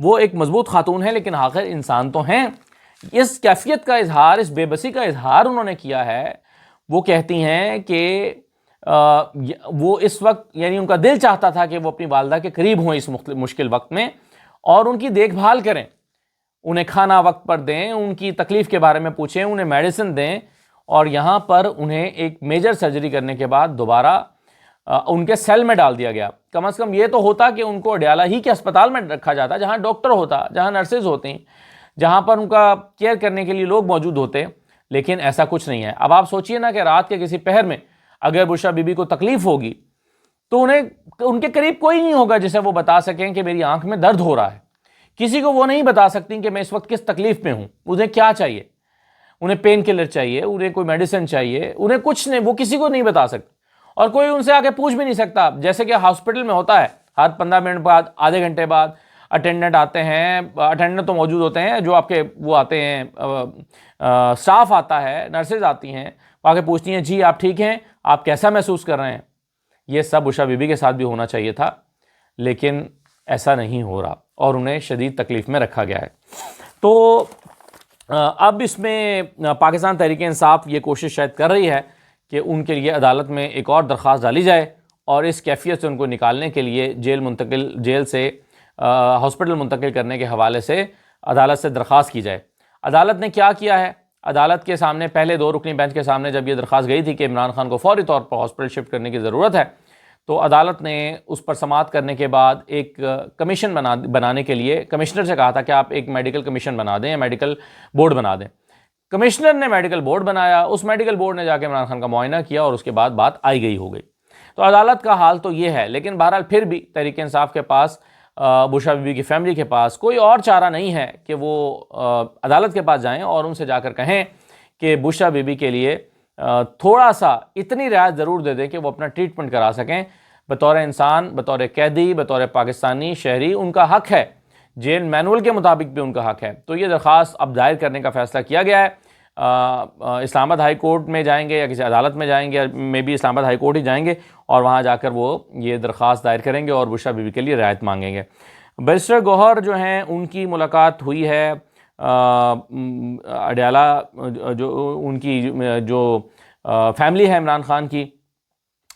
وہ ایک مضبوط خاتون ہے لیکن آخر انسان تو ہیں. اس کیفیت کا اظہار, اس بے بسی کا اظہار انہوں نے کیا ہے. وہ کہتی ہیں کہ وہ اس وقت یعنی ان کا دل چاہتا تھا کہ وہ اپنی والدہ کے قریب ہوں اس مشکل وقت میں اور ان کی دیکھ بھال کریں, انہیں کھانا وقت پر دیں, ان کی تکلیف کے بارے میں پوچھیں, انہیں میڈیسن دیں. اور یہاں پر انہیں ایک میجر سرجری کرنے کے بعد دوبارہ ان کے سیل میں ڈال دیا گیا. کم از کم یہ تو ہوتا کہ ان کو اڈیالہ ہی کے اسپتال میں رکھا جاتا, جہاں ڈاکٹر ہوتا, جہاں نرسز ہوتی, جہاں پر ان کا کیئر کرنے کے لیے لوگ موجود ہوتے. لیکن ایسا کچھ نہیں ہے. اب آپ سوچئے نا کہ رات کے کسی پہر میں اگر بشریٰ بی بی کو تکلیف ہوگی تو ان کے قریب کوئی نہیں ہوگا جسے وہ بتا سکیں کہ میری آنکھ میں درد ہو رہا ہے. کسی کو وہ نہیں بتا سکتی کہ میں اس وقت کس تکلیف میں ہوں, انہیں کیا چاہیے, انہیں پین کلر چاہیے, انہیں کوئی میڈیسن چاہیے, انہیں کچھ نہیں, وہ کسی کو نہیں بتا سکتے. اور کوئی ان سے آ کے پوچھ بھی نہیں سکتا. جیسے کہ ہاسپٹل میں ہوتا ہے, ہر 15 منٹ بعد, آدھے گھنٹے بعد اٹینڈنٹ آتے ہیں, اٹینڈنٹ تو موجود ہوتے ہیں, جو آپ کے وہ آتے ہیں, سٹاف آتا ہے, نرسز آتی ہیں, وہ آ کے پوچھتی ہیں جی آپ ٹھیک ہیں, آپ کیسا محسوس کر رہے ہیں. یہ سب بشریٰ بی بی کے ساتھ بھی ہونا چاہیے تھا, لیکن ایسا نہیں ہو رہا اور انہیں شدید تکلیف میں رکھا گیا ہے. تو اب اس میں پاکستان تحریک انصاف یہ کوشش شاید کر رہی ہے کہ ان کے لیے عدالت میں ایک اور درخواست ڈالی جائے اور اس کیفیت سے ان کو نکالنے کے لیے جیل سے ہاسپٹل منتقل کرنے کے حوالے سے عدالت سے درخواست کی جائے. عدالت نے کیا کیا ہے؟ عدالت کے سامنے پہلے 2 رکنی بینچ کے سامنے جب یہ درخواست گئی تھی کہ عمران خان کو فوری طور پر ہاسپٹل شفٹ کرنے کی ضرورت ہے, تو عدالت نے اس پر سماعت کرنے کے بعد ایک کمیشن بنانے کے لیے کمشنر سے کہا تھا کہ آپ ایک میڈیکل کمیشن بنا دیں یا میڈیکل بورڈ بنا دیں. کمشنر نے میڈیکل بورڈ بنایا, اس میڈیکل بورڈ نے جا کے عمران خان کا معائنہ کیا اور اس کے بعد بات آئی گئی ہو گئی. تو عدالت کا حال تو یہ ہے. لیکن بہرحال پھر بھی تحریک انصاف کے پاس, بشریٰ بی بی کی فیملی کے پاس کوئی اور چارہ نہیں ہے کہ وہ عدالت کے پاس جائیں اور ان سے جا کر کہیں کہ بشریٰ بی بی کے لیے تھوڑا سا اتنی رعایت ضرور دے دیں کہ وہ اپنا ٹریٹمنٹ کرا سکیں. بطور انسان, بطور قیدی, بطور پاکستانی شہری ان کا حق ہے, جیل مینول کے مطابق بھی ان کا حق ہے. تو یہ درخواست اب دائر کرنے کا فیصلہ کیا گیا ہے. اسلام آباد ہائی کورٹ میں جائیں گے یا کسی عدالت میں جائیں گے, میں بھی اسلام آباد ہائی کورٹ ہی جائیں گے اور وہاں جا کر وہ یہ درخواست دائر کریں گے اور بشریٰ بی بی کے لیے رعایت مانگیں گے. بیرسٹر گوہر جو ہیں ان کی ملاقات ہوئی ہے اڈیالہ, جو ان کی جو فیملی ہے عمران خان کی,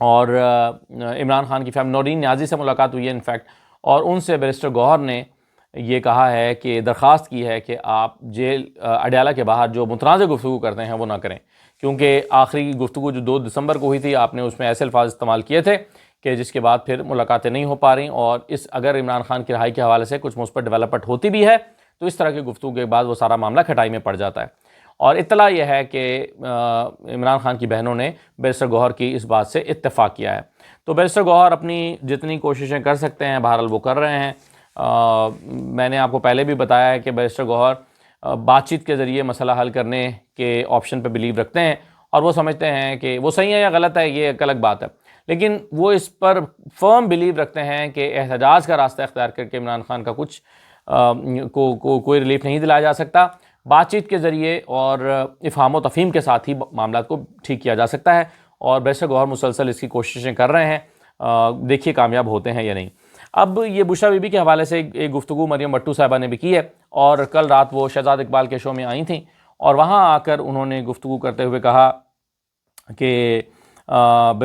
اور عمران خان کی فیملی نورین نیازی سے ملاقات ہوئی ہے انفیکٹ, اور ان سے بیرسٹر گوہر نے یہ کہا ہے کہ درخواست کی ہے کہ آپ جیل اڈیالہ کے باہر جو متنازع گفتگو کرتے ہیں وہ نہ کریں, کیونکہ آخری گفتگو جو 2 دسمبر کو ہوئی تھی آپ نے اس میں ایسے الفاظ استعمال کیے تھے کہ جس کے بعد پھر ملاقاتیں نہیں ہو پا رہی, اور اگر عمران خان کی رہائی کے حوالے سے کچھ مثبت ڈیولپمنٹ ہوتی بھی ہے تو اس طرح کی گفتگو کے بعد وہ سارا معاملہ کھٹائی میں پڑ جاتا ہے. اور اطلاع یہ ہے کہ عمران خان کی بہنوں نے بیرسٹر گوہر کی اس بات سے اتفاق کیا ہے. تو بیرسٹر گوہر اپنی جتنی کوششیں کر سکتے ہیں بہرحال وہ کر رہے ہیں. میں نے آپ کو پہلے بھی بتایا ہے کہ بیرسٹر گوہر بات چیت کے ذریعے مسئلہ حل کرنے کے آپشن پہ بلیو رکھتے ہیں, اور وہ سمجھتے ہیں کہ وہ صحیح ہے یا غلط ہے یہ ایک الگ بات ہے, لیکن وہ اس پر فرم بلیو رکھتے ہیں کہ احتجاج کا راستہ اختیار کر کے عمران خان کا کچھ کوئی ریلیف نہیں دلایا جا سکتا. بات چیت کے ذریعے اور افہام و تفہیم کے ساتھ ہی معاملات کو ٹھیک کیا جا سکتا ہے, اور بیرسٹر گوہر مسلسل اس کی کوششیں کر رہے ہیں. دیکھیے کامیاب ہوتے ہیں یا نہیں. اب یہ بشریٰ بی بی کے حوالے سے ایک گفتگو مریم بٹو صاحبہ نے بھی کی ہے, اور کل رات وہ شہزاد اقبال کے شو میں آئی تھیں اور وہاں آ کر انہوں نے گفتگو کرتے ہوئے کہا کہ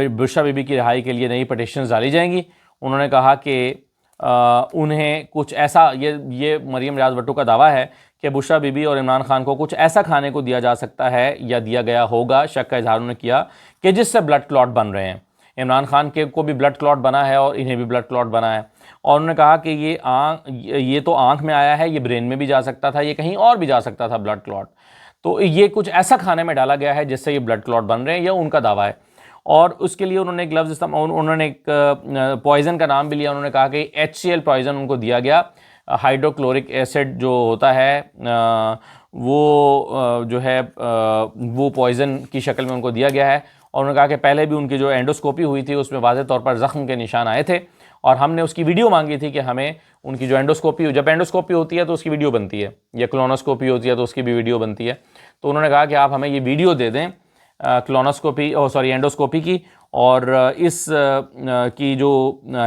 بشریٰ بی بی کی رہائی کے لیے نئی پٹیشنز ڈالی جائیں گی. انہوں نے کہا کہ انہیں کچھ ایسا, یہ مریم ریاض بٹو کا دعویٰ ہے کہ بشریٰ بی بی اور عمران خان کو کچھ ایسا کھانے کو دیا جا سکتا ہے یا دیا گیا ہوگا, شک کا اظہار انہوں نے کیا, کہ جس سے بلڈ کلاٹ بن رہے ہیں. عمران خان کو بھی بلڈ کلاٹ بنا ہے اور انہیں بھی بلڈ کلاٹ بنا ہے, اور انہوں نے کہا کہ یہ تو آنکھ میں آیا ہے, یہ برین میں بھی جا سکتا تھا, یہ کہیں اور بھی جا سکتا تھا بلڈ کلاٹ. تو یہ کچھ ایسا کھانے میں ڈالا گیا ہے جس سے یہ بلڈ کلاٹ بن رہے ہیں, یہ ان کا دعویٰ ہے. اور اس کے لیے انہوں نے ایک لفظ انہوں نے ایک پوائزن کا نام بھی لیا. انہوں نے کہا کہ HCl پوائزن ان کو دیا گیا, ہائیڈرو کلورک ایسڈ جو ہوتا ہے وہ جو ہے وہ پوائزن کی شکل میں ان کو دیا گیا ہے. اور انہوں نے کہا کہ پہلے بھی ان کی جو اینڈوسکوپی ہوئی تھی اس میں واضح طور پر زخم کے نشان آئے تھے, اور ہم نے اس کی ویڈیو مانگی تھی کہ ہمیں ان کی جو جب اینڈوسکوپی ہوتی ہے تو اس کی ویڈیو بنتی ہے, یا کلونوسکوپی ہوتی ہے تو اس کی بھی ویڈیو بنتی ہے. تو انہوں نے کہا کہ آپ ہمیں یہ ویڈیو دے دیں اینڈوسکوپی کی, اور اس کی جو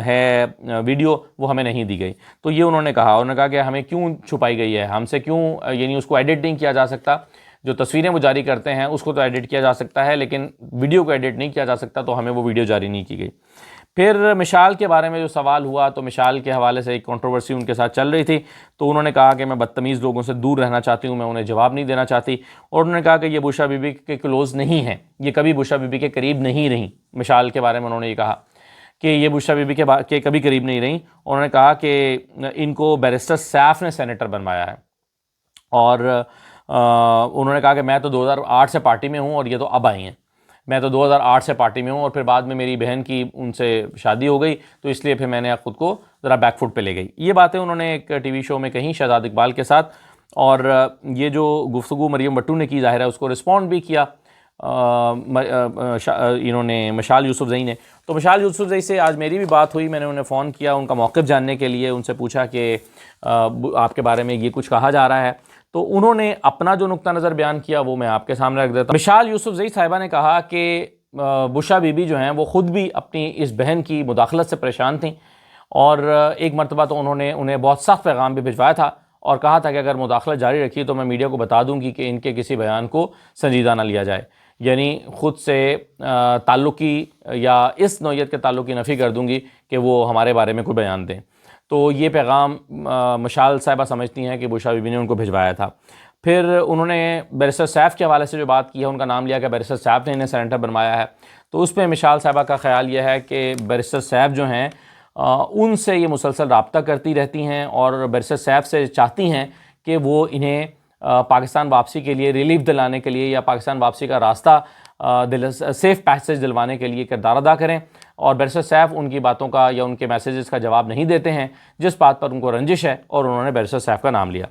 ہے ویڈیو وہ ہمیں نہیں دی گئی. تو یہ انہوں نے کہا کہ ہمیں کیوں چھپائی گئی ہے, ہم سے کیوں یعنی اس کو ایڈٹ نہیں کیا جا سکتا. جو تصویریں وہ جاری کرتے ہیں اس کو تو ایڈٹ کیا جا سکتا ہے, لیکن ویڈیو کو ایڈٹ نہیں کیا جا سکتا, تو ہمیں وہ ویڈیو جاری نہیں کی گئی. پھر مشال کے بارے میں جو سوال ہوا, تو مشال کے حوالے سے ایک کنٹروورسی ان کے ساتھ چل رہی تھی. تو انہوں نے کہا کہ میں بدتمیز لوگوں سے دور رہنا چاہتی ہوں, میں انہیں جواب نہیں دینا چاہتی. اور انہوں نے کہا کہ یہ بشریٰ بی بی کے کلوز نہیں ہیں, یہ کبھی بشریٰ بی بی کے قریب نہیں رہیں. مشال کے بارے میں انہوں نے یہ کہا کہ یہ بشریٰ بی بی کے کبھی قریب نہیں رہیں. انہوں نے کہا کہ ان کو بیرسٹر سیف نے سینیٹر بنوایا ہے, اور انہوں نے کہا کہ میں تو 2008 سے پارٹی میں ہوں اور یہ تو اب آئی ہیں. میں تو 2008 سے پارٹی میں ہوں, اور پھر بعد میں میری بہن کی ان سے شادی ہو گئی, تو اس لیے پھر میں نے خود کو ذرا بیک فٹ پہ لے گئی. یہ باتیں انہوں نے ایک ٹی وی شو میں کہیں شہزاد اقبال کے ساتھ, اور یہ جو گفتگو مریم بٹو نے کی ظاہر ہے اس کو رسپونڈ بھی کیا انہوں نے مشال یوسف زئی نے. تو مشال یوسف زئی سے آج میری بھی بات ہوئی, میں نے انہیں فون کیا ان کا موقف جاننے کے لیے, ان سے پوچھا کہ آپ کے بارے میں یہ کچھ کہا جا رہا ہے. تو انہوں نے اپنا جو نقطہ نظر بیان کیا وہ میں آپ کے سامنے رکھ دیتا ہوں. مشال یوسف زئی صاحبہ نے کہا کہ بشریٰ بی بی جو ہیں وہ خود بھی اپنی اس بہن کی مداخلت سے پریشان تھیں, اور ایک مرتبہ تو انہوں نے انہیں بہت سخت پیغام بھی بھجوایا تھا, اور کہا تھا کہ اگر مداخلت جاری رکھی تو میں میڈیا کو بتا دوں گی کہ ان کے کسی بیان کو سنجیدہ نہ لیا جائے, یعنی خود سے تعلق کی یا اس نوعیت کے تعلق کی نفی کر دوں گی کہ وہ ہمارے بارے میں کوئی بیان دیں. تو یہ پیغام مشال صاحبہ سمجھتی ہیں کہ بشریٰ بی بی نے ان کو بھجوایا تھا. پھر انہوں نے بیرسٹر سیف کے حوالے سے جو بات کی ہے, ان کا نام لیا کہ بیرسٹر سیف نے انہیں سینیٹر بنوایا ہے. تو اس پہ مشال صاحبہ کا خیال یہ ہے کہ بیرسٹر سیف جو ہیں ان سے یہ مسلسل رابطہ کرتی رہتی ہیں, اور بیرسٹر سیف سے چاہتی ہیں کہ وہ انہیں پاکستان واپسی کے لیے ریلیف دلانے کے لیے یا پاکستان واپسی کا راستہ سیف پیسیج دلوانے کے لیے کردار ادا کریں. اور بیرسٹر سیف ان کی باتوں کا یا ان کے میسیجز کا جواب نہیں دیتے ہیں, جس بات پر ان کو رنجش ہے, اور انہوں نے بیرسٹر سیف کا نام لیا.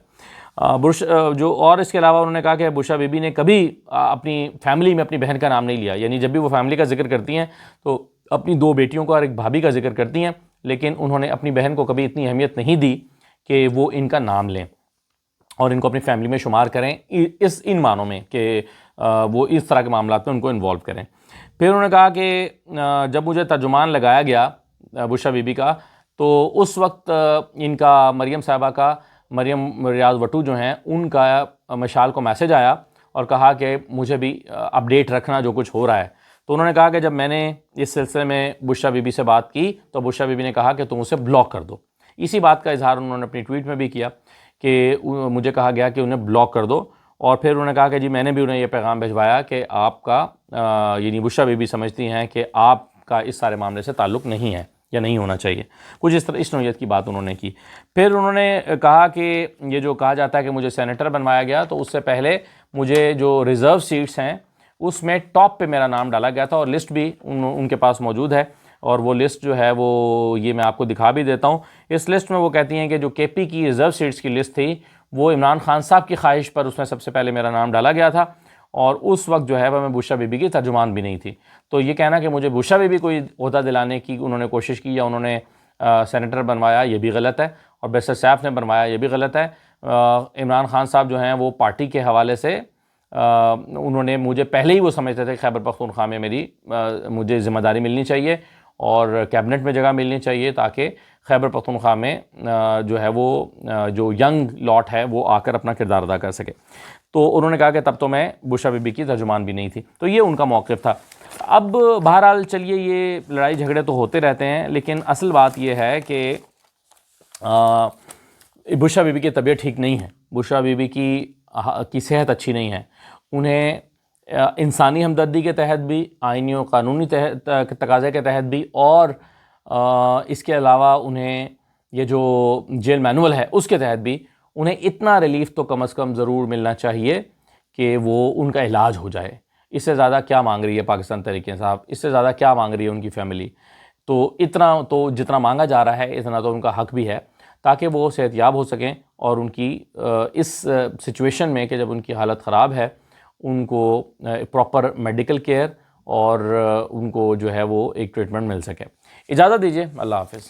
اور اس کے علاوہ انہوں نے کہا کہ بشریٰ بی بی نے کبھی اپنی فیملی میں اپنی بہن کا نام نہیں لیا, یعنی جب بھی وہ فیملی کا ذکر کرتی ہیں تو اپنی 2 بیٹیوں کا اور ایک بھابھی کا ذکر کرتی ہیں, لیکن انہوں نے اپنی بہن کو کبھی اتنی اہمیت نہیں دی کہ وہ ان کا نام لیں اور ان کو اپنی فیملی میں شمار کریں, ان معنوں میں کہ وہ اس طرح کے معاملات میں ان کو انوالو کریں. پھر انہوں نے کہا کہ جب مجھے ترجمان لگایا گیا بشریٰ بی بی کا, تو اس وقت ان کا مریم ریاض وٹو جو ہیں ان کا مشال کو میسج آیا اور کہا کہ مجھے بھی اپڈیٹ رکھنا جو کچھ ہو رہا ہے. تو انہوں نے کہا کہ جب میں نے اس سلسلے میں بشریٰ بی بی سے بات کی تو بشریٰ بی بی نے کہا کہ تم اسے بلاک کر دو. اسی بات کا اظہار انہوں نے اپنی ٹویٹ میں بھی کیا کہ مجھے کہا گیا کہ انہیں بلاک کر دو. اور پھر انہوں نے کہا کہ جی میں نے بھی انہیں یہ پیغام بھجوایا کہ آپ کا یعنی بشریٰ بی بی سمجھتی ہیں کہ آپ کا اس سارے معاملے سے تعلق نہیں ہے یا نہیں ہونا چاہیے. کچھ اس نوعیت کی بات انہوں نے کی. پھر انہوں نے کہا کہ یہ جو کہا جاتا ہے کہ مجھے سینیٹر بنوایا گیا, تو اس سے پہلے مجھے جو ریزرو سیٹس ہیں اس میں ٹاپ پہ میرا نام ڈالا گیا تھا, اور لسٹ بھی ان کے پاس موجود ہے, اور وہ لسٹ جو ہے وہ یہ میں آپ کو دکھا بھی دیتا ہوں. اس لسٹ میں وہ کہتی ہیں کہ جو کے پی کی ریزرو سیٹس کی لسٹ تھی وہ عمران خان صاحب کی خواہش پر اس میں سب سے پہلے میرا نام ڈالا گیا تھا, اور اس وقت جو ہے وہ میں بشریٰ بی بی کی ترجمان بھی نہیں تھی. تو یہ کہنا کہ مجھے بشریٰ بی بی کوئی عہدہ دلانے کی انہوں نے کوشش کی یا انہوں نے سینیٹر بنوایا, یہ بھی غلط ہے, اور بیرسٹر سیف نے بنوایا, یہ بھی غلط ہے. عمران خان صاحب جو ہیں وہ پارٹی کے حوالے سے انہوں نے مجھے پہلے ہی وہ سمجھتے تھے خیبر پختونخوا میں مجھے ذمہ داری ملنی چاہیے اور کیبنٹ میں جگہ ملنی چاہیے, تاکہ خیبر پختونخوا میں جو ہے وہ جو ینگ لاٹ ہے وہ آ کر اپنا کردار ادا کر سکے. تو انہوں نے کہا کہ تب تو میں بشریٰ بی بی کی ترجمان بھی نہیں تھی. تو یہ ان کا موقف تھا. اب بہرحال چلیے یہ لڑائی جھگڑے تو ہوتے رہتے ہیں, لیکن اصل بات یہ ہے کہ بشریٰ بی بی کی طبیعت ٹھیک نہیں ہے, بشریٰ بی بی کی صحت اچھی نہیں ہے. انہیں انسانی ہمدردی کے تحت بھی, آئینی و قانونی تقاضے کے تحت بھی, اور اس کے علاوہ انہیں یہ جو جیل مینول ہے اس کے تحت بھی انہیں اتنا ریلیف تو کم از کم ضرور ملنا چاہیے کہ وہ ان کا علاج ہو جائے. اس سے زیادہ کیا مانگ رہی ہے پاکستان تحریک انصاف, اس سے زیادہ کیا مانگ رہی ہے ان کی فیملی. تو اتنا تو جتنا مانگا جا رہا ہے اتنا تو ان کا حق بھی ہے, تاکہ وہ صحت یاب ہو سکیں اور ان کی اس سچویشن میں کہ جب ان کی حالت خراب ہے ان کو پراپر میڈیکل کیئر اور ان کو جو ہے وہ ایک ٹریٹمنٹ مل سکے. اجازت دیجیے, اللہ حافظ.